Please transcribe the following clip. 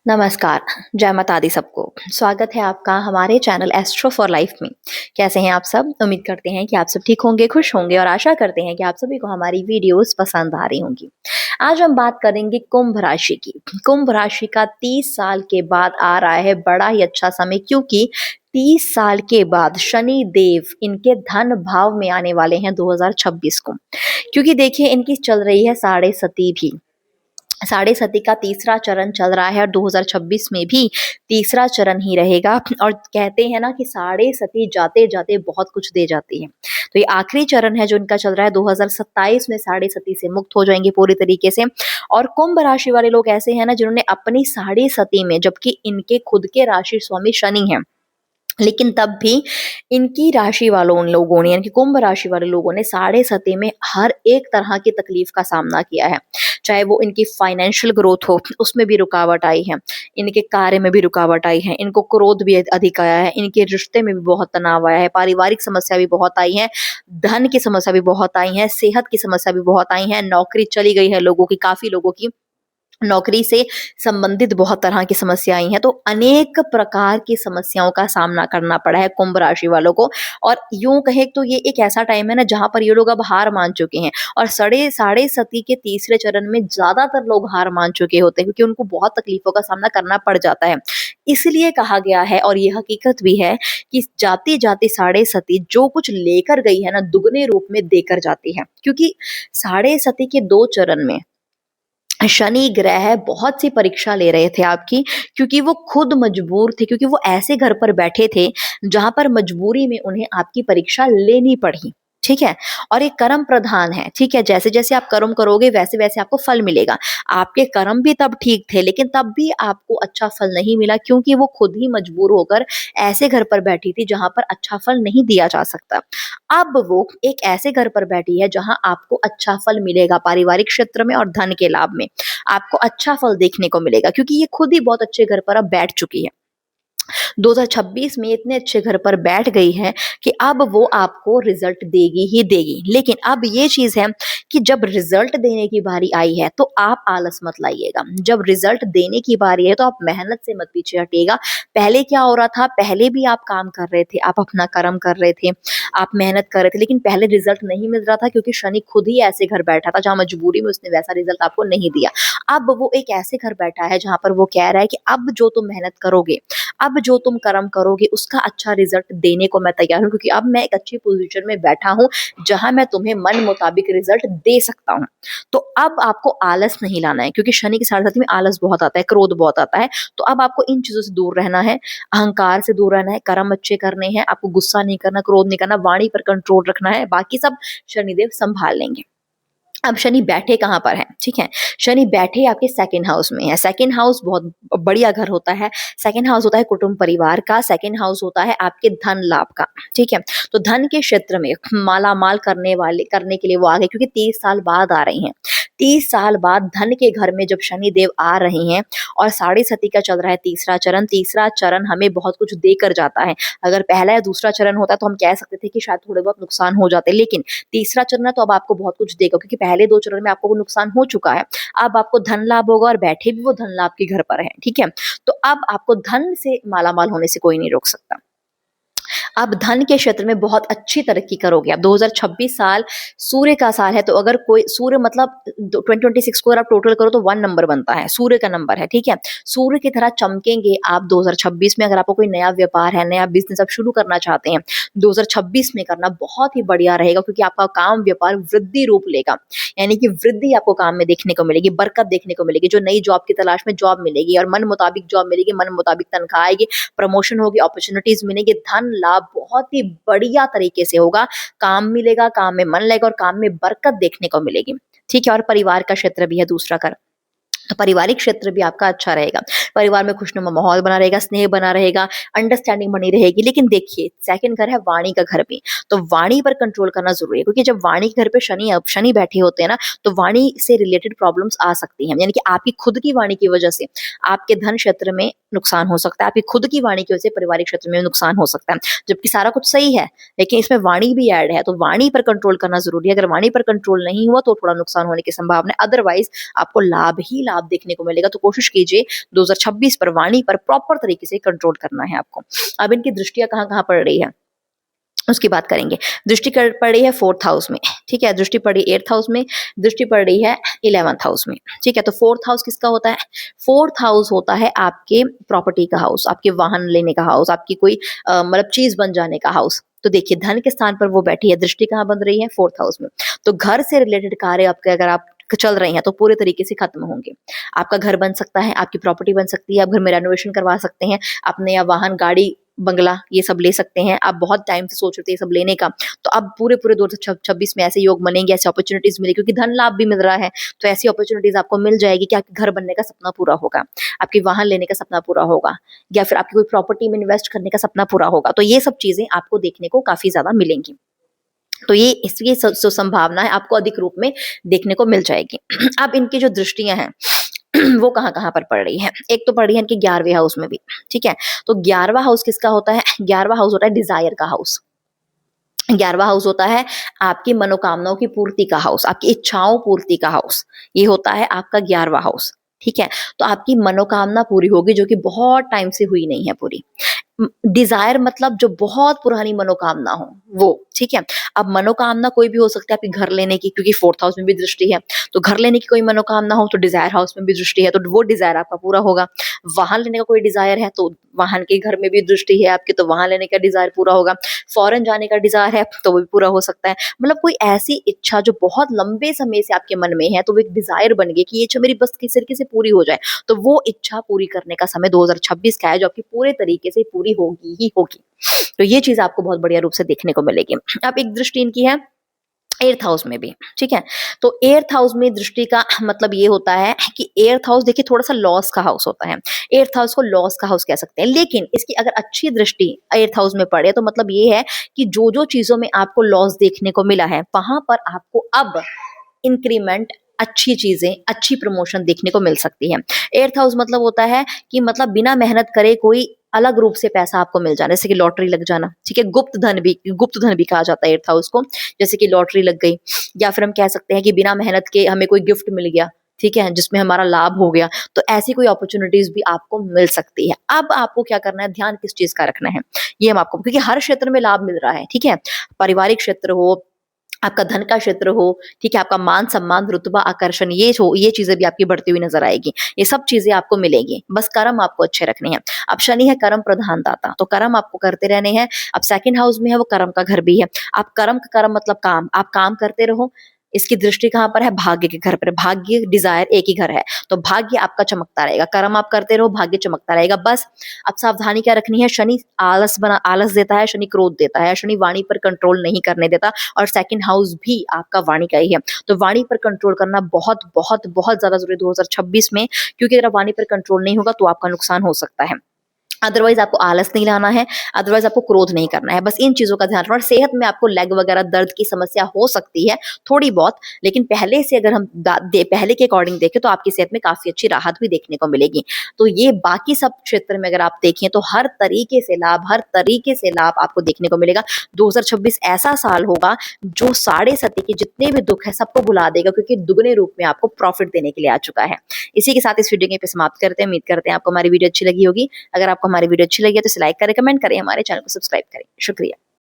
नमस्कार, जय माता दी सबको। स्वागत है आपका हमारे चैनल एस्ट्रो फॉर लाइफ में। कैसे हैं आप सब? उम्मीद करते हैं कि आप सब ठीक होंगे, खुश होंगे और आशा करते हैं कि आप सभी को हमारी वीडियोस पसंद आ रही होंगी। आज हम बात करेंगे कुंभ राशि की। कुंभ राशि का 30 साल के बाद आ रहा है बड़ा ही अच्छा समय, क्योंकि 30 साल के बाद शनि देव इनके धन भाव में आने वाले हैं 2026 को। क्योंकि देखिए इनकी चल रही है साढ़े सती भी। साढ़े सती का तीसरा चरण चल रहा है और 2026 में भी तीसरा चरण ही रहेगा। और कहते हैं ना कि साढ़े सती जाते जाते बहुत कुछ दे जाती है। तो ये आखिरी चरण है जो इनका चल रहा है। 2027 में साढ़े सती से मुक्त हो जाएंगे पूरी तरीके से। और कुंभ राशि वाले लोग ऐसे हैं ना जिन्होंने अपनी साढ़े सती में, जबकि इनके खुद के राशि स्वामी शनि हैं, लेकिन तब भी इनकी राशि वालों उन लोगों ने, यानी कि कुंभ राशि वाले लोगों ने साढ़े सती में हर एक तरह की तकलीफ का सामना किया है। चाहे वो इनकी फाइनेंशियल ग्रोथ हो, उसमें भी रुकावट आई है, इनके कार्य में भी रुकावट आई है, इनको क्रोध भी अधिक आया है, इनके रिश्ते में भी बहुत तनाव आया है, पारिवारिक समस्या भी बहुत आई है, धन की समस्या भी बहुत आई है, सेहत की समस्या भी बहुत आई है, नौकरी चली गई है लोगों की, काफी लोगों की नौकरी से संबंधित बहुत तरह की समस्याएं हैं। तो अनेक प्रकार की समस्याओं का सामना करना पड़ा है कुंभ राशि वालों को। और यूं कहे तो ये एक ऐसा टाइम है ना जहां पर ये लोग अब हार मान चुके हैं। और साढ़े सती के तीसरे चरण में ज्यादातर लोग हार मान चुके होते हैं, क्योंकि उनको बहुत तकलीफों का सामना करना पड़ जाता है। इसलिए कहा गया है, और ये हकीकत भी है, कि जाती जाती साढ़े सती जो कुछ लेकर गई है ना, दुगने रूप में देकर जाती है। क्योंकि साढ़े सती के दो चरण में शनि ग्रह बहुत सी परीक्षा ले रहे थे आपकी, क्योंकि वो खुद मजबूर थे, क्योंकि वो ऐसे घर पर बैठे थे जहां पर मजबूरी में उन्हें आपकी परीक्षा लेनी पड़ी। ठीक है। और ये कर्म प्रधान है। ठीक है, जैसे जैसे आप कर्म करोगे वैसे वैसे आपको फल मिलेगा। आपके कर्म भी तब ठीक थे, लेकिन तब भी आपको अच्छा फल नहीं मिला, क्योंकि वो खुद ही मजबूर होकर ऐसे घर पर बैठी थी जहां पर अच्छा फल नहीं दिया जा सकता। अब वो एक ऐसे घर पर बैठी है जहां आपको अच्छा फल मिलेगा, पारिवारिक क्षेत्र में और धन के लाभ में आपको अच्छा फल देखने को मिलेगा, क्योंकि ये खुद ही बहुत अच्छे घर पर अब बैठ चुकी है। 2026 में इतने अच्छे घर पर बैठ गई है कि अब वो आपको रिजल्ट देगी ही देगी। लेकिन अब ये चीज है कि जब रिजल्ट देने की बारी आई है तो आप आलस मत लाइएगा। जब रिजल्ट देने की बारी है तो आप मेहनत से मत पीछे हटिएगा। पहले क्या हो रहा था, पहले भी आप काम कर रहे थे, आप अपना कर्म कर रहे थे, आप मेहनत कर रहे थे, लेकिन पहले रिजल्ट नहीं मिल रहा था, क्योंकि शनि खुद ही ऐसे घर बैठा था जहां मजबूरी में उसने वैसा रिजल्ट आपको नहीं दिया। अब वो एक ऐसे घर बैठा है जहां पर वो कह रहा है कि अब जो तुम मेहनत करोगे, अब जो तुम कर्म करोगे, उसका अच्छा रिजल्ट देने को मैं तैयार हूँ, क्योंकि अब मैं एक अच्छी पोजीशन में बैठा हूँ जहां मैं तुम्हें मन मुताबिक रिजल्ट दे सकता हूँ। तो अब आपको आलस नहीं लाना है, क्योंकि शनि के साथ साथ में आलस बहुत आता है, क्रोध बहुत आता है। तो अब आपको इन चीजों से दूर रहना है, अहंकार से दूर रहना है, कर्म अच्छे करने हैं, आपको गुस्सा नहीं करना, क्रोध नहीं करना, वाणी पर कंट्रोल रखना है, बाकी सब शनिदेव संभाल लेंगे। अब शनि बैठे कहाँ पर है? ठीक है, शनि बैठे आपके सेकंड हाउस में है। सेकंड हाउस बहुत बढ़िया घर होता है। सेकंड हाउस होता है कुटुंब परिवार का, सेकंड हाउस होता है आपके धन लाभ का। ठीक है, तो धन के क्षेत्र में माला माल करने के लिए वो आ गए, क्योंकि 30 साल बाद आ रही हैं। 30 साल बाद धन के घर में जब शनि देव आ रहे हैं, और साढ़े सती का चल रहा है तीसरा चरण। तीसरा चरण हमें बहुत कुछ देकर जाता है। अगर पहला या दूसरा चरण होता तो हम कह सकते थे कि शायद थोड़े बहुत नुकसान हो जाते, लेकिन तीसरा चरण है तो अब आपको बहुत कुछ देगा, क्योंकि पहले दो चरण में आपको वो नुकसान हो चुका है। अब आपको धन लाभ होगा, और बैठे भी वो धन लाभ के घर पर है। ठीक है, तो अब आपको धन से मालामाल होने से कोई नहीं रोक सकता। आप धन के क्षेत्र में बहुत अच्छी तरक्की करोगे। अब 2026 साल सूर्य का साल है, तो अगर कोई सूर्य मतलब 2026 को अगर आप टोटल करो तो 1 नंबर बनता है, सूर्य का नंबर है। ठीक है, सूर्य की तरह चमकेंगे आप 2026 में। अगर आपको कोई नया व्यापार है, नया बिजनेस आप शुरू करना चाहते हैं, 2026 में करना बहुत ही बढ़िया रहेगा, क्योंकि आपका काम व्यापार वृद्धि रूप लेगा। यानी कि वृद्धि आपको काम में देखने को मिलेगी, बरकत देखने को मिलेगी। जो नई जॉब की तलाश में जॉब मिलेगी, और मन मुताबिक जॉब मिलेगी, मन मुताबिक तनख्वाह आएगी, प्रमोशन होगी, अपॉर्चुनिटीज मिलेंगी, धन लाभ बहुत ही बढ़िया तरीके से होगा। काम मिलेगा, काम में मन लगेगा, और काम में बरकत देखने को मिलेगी। ठीक है, और परिवार का क्षेत्र भी है दूसरा घर, तो पारिवारिक क्षेत्र भी आपका अच्छा रहेगा। परिवार में खुशनुमा माहौल बना रहेगा, स्नेह बना रहेगा, अंडरस्टैंडिंग बनी रहेगी। लेकिन देखिए सेकंड घर है वाणी का घर भी, तो वाणी पर कंट्रोल करना जरूरी है, क्योंकि जब वाणी के घर पे शनि बैठे होते हैं ना, तो वाणी से रिलेटेड प्रॉब्लम्स आ सकती हैं। यानी कि आपकी खुद की वाणी की वजह से आपके धन क्षेत्र में नुकसान हो सकता है, आपकी खुद की वाणी की वजह से पारिवारिक क्षेत्र में नुकसान हो सकता है। जबकि सारा कुछ सही है, लेकिन इसमें वाणी भी ऐड है, तो वाणी पर कंट्रोल करना जरूरी है। अगर वाणी पर कंट्रोल नहीं हुआ तो थोड़ा नुकसान होने की संभावना है, अदरवाइज आपको लाभ ही लाभ लाभ देखने को मिलेगा। तो कोशिश कीजिए 2026 पर वाणी पर प्रॉपर तरीके से कंट्रोल करना है आपको। अब इनकी दृष्टियाँ कहाँ-कहाँ पड़ रही है, उसकी बात करेंगे। दृष्टि पड़ रही है 4th हाउस में, ठीक है? दृष्टि पड़ रही है 8th हाउस में, दृष्टि पड़ रही है 11th हाउस में, ठीक है? तो 4th हाउस किसका होता है? 4th हाउस होता है आपके प्रॉपर्टी का हाउस, आपके वाहन लेने का हाउस, आपकी कोई मतलब चीज़ बन जाने का हाउस। तो देखिए धन के स्थान पर वो बैठी है, दृष्टि कहाँ बन रही है? 4th हाउस में। तो घर से रिलेटेड कार्य आपके अगर आप चल रहे हैं तो पूरे तरीके से खत्म होंगे। आपका घर बन सकता है, आपकी प्रॉपर्टी बन सकती है, आप घर में रेनोवेशन करवा सकते हैं, अपने या वाहन, गाड़ी, बंगला ये सब ले सकते हैं। आप बहुत टाइम से सोच रहे थे ये सब लेने का, तो अब पूरे-पूरे 2026 में ऐसे योग बनेंगे, ऐसे अपॉर्च्युनिटीज़ मिलेगी क्योंकि धन लाभ भी मिल रहा है। तो ऐसी अपॉर्च्युनिटीज़ आपको मिल जाएगी कि आपके घर बनने का सपना पूरा होगा, आपके वाहन लेने का सपना पूरा होगा या फिर आपकी कोई प्रॉपर्टी में इन्वेस्ट करने का सपना पूरा होगा। तो ये सब चीज़ें आपको देखने को काफ़ी ज़्यादा मिलेंगी। तो ये इसकी संभावना है आपको अधिक रूप में देखने को मिल जाएगी। अब इनकी जो दृष्टियाँ हैं वो कहाँ-कहाँ पर पड़ रही हैं? एक तो पड़ रही है इनके 11वें हाउस में भी, ठीक है? तो 11वां हाउस किसका होता है? 11वां हाउस होता है डिज़ायर का हाउस। 11वां हाउस होता है आपकी मनोकामनाओं की पूर्ति का हाउस, आपकी इच्छाओं पूर्ति का हाउस। ये होता है आपका 11वां हाउस, ठीक है? तो आपकी मनोकामना पूरी होगी जो कि बहुत टाइम से हुई नहीं है पूरी। डिज़ायर मतलब जो बहुत पुरानी मनोकामना हो, वो, ठीक है? अब मनोकामना कोई भी हो सकता है आपके घर लेने की क्योंकि 4th हाउस में भी दृष्टि है, तो घर लेने की कोई मनोकामना हो तो डिज़ायर हाउस में भी दृष्टि है, तो वो डिज़ायर आपका पूरा होगा। वाहन लेने का कोई डिज़ायर है तो वाहन के घर में भी दृष्टि है आपके, तो वाहन लेने का डिज़ायर पूरा होगा। फ़ॉरेन जाने का डिज़ायर है तो वो भी पूरा हो सकता है। मतलब कोई ऐसी इच्छा जो बहुत लंबे समय से आपके मन में है, तो वो एक डिज़ायर बन गई कि ये इच्छा मेरी बस किस तरीके से पूरी हो जाए। तो वो इच्छा पूरी करने का समय 2026 का है जो आपकी पूरे तरीके से पूरी होगी ही होगी। तो ये चीज़ आपको बहुत बढ़िया रूप से देखने को मिलेगी। अब एक दृष्टि इनकी है 8th हाउस में भी, ठीक है? तो 8th हाउस में दृष्टि का मतलब ये होता है कि 8th हाउस देखिए थोड़ा-सा लॉस का हाउस होता है। 8th हाउस को लॉस का हाउस कह सकते हैं। लेकिन इसकी अगर अच्छी दृष्टि 8th हाउस में पड़े तो मतलब ये है कि जो-जो चीज़ों में आपको लॉस देखने को मिला है, वहाँ पर आपको अब इंक्रीमेंट, अच्छी चीज़ें, अच्छी प्रमोशन देखने को मिल सकती है। 8th हाउस मतलब होता है कि मतलब बिना मेहनत करे कोई अलग रूप से पैसा आपको मिल जाना, जैसे कि लॉटरी लग जाना, ठीक है? गुप्त धन भी कहा जाता है 8th हाउस को, जैसे कि लॉटरी लग गई या फिर हम कह सकते हैं कि बिना मेहनत के हमें कोई गिफ्ट मिल गया, ठीक है? जिसमें हमारा लाभ हो गया, तो ऐसी कोई अपॉर्च्युनिटीज़ भी आपको मिल सकती है। अब आपको क्या करना है, ध्यान किस चीज़ का रखना है, ये हम आपको क्योंकि हर क्षेत्र में लाभ मिल रहा है, ठीक है? पारिवारिक क्षेत्र हो, आपका धन का क्षेत्र हो, ठीक है? आपका मान-सम्मान, रुतबा, आकर्षण ये चीज़ें भी आपकी बढ़ती हुई नज़र आएगी। ये सब चीज़ें आपको मिलेगी, बस कर्म आपको अच्छे रखने हैं। अब शनि है कर्म प्रधान दाता, तो कर्म आपको करते रहने हैं। अब 2nd हाउस में है वो कर्म का घर भी है। आप कर्म का कर्म मतलब काम, आप काम करते रहो। इसकी दृष्टि कहाँ पर है? भाग्य के घर पर। भाग्य, डिज़ायर एक ही घर है, तो भाग्य आपका चमकता रहेगा। कर्म आप करते रहो, भाग्य चमकता रहेगा। बस अब सावधानी क्या रखनी है, शनि आलस देता है, शनि क्रोध देता है, शनि वाणी पर कंट्रोल नहीं करने देता और 2nd हाउस भी आपका वाणी का ही है। तो वाणी पर कंट्रोल करना बहुत, बहुत, बहुत ज़्यादा ज़रूरी है 2026 में क्योंकि अगर वाणी पर कंट्रोल नहीं होगा तो आपका नुकसान हो सकता है। अदरवाइज़ आपको आलस नहीं लाना है, अदरवाइज़ आपको क्रोध नहीं करना है। बस इन चीज़ों का ध्यान रखना और सेहत में आपको लेग वगैरह दर्द की समस्या हो सकती है, थोड़ी बहुत, लेकिन पहले से अगर हम पहले के अकॉर्डिंग देखें तो आपकी सेहत में काफ़ी अच्छी राहत भी देखने को मिलेगी। तो ये बाकी सब क्षेत्र में अगर आप देखें तो हर तरीके से लाभ आपको देखने को मिलेगा। 2026 ऐसा साल होगा जो साढ़े सती के जितने भी दुःख हैं सबको भुला देगा क्योंकि दुगने रूप में आपको प्रॉफ़िट देने के लिए आ चुका है। इसी के साथ इस वीडियो को यहीं पे समाप्त करते हैं। उम्मीद करते हैं आपको हमारी वीडियो अच्छी लगी होगी। अगर आपको हमारी वीडियो अच्छी लगी है तो इसे लाइक करें, कमेंट करें, हमारे चैनल को सब्सक्राइब करें। शुक्रिया।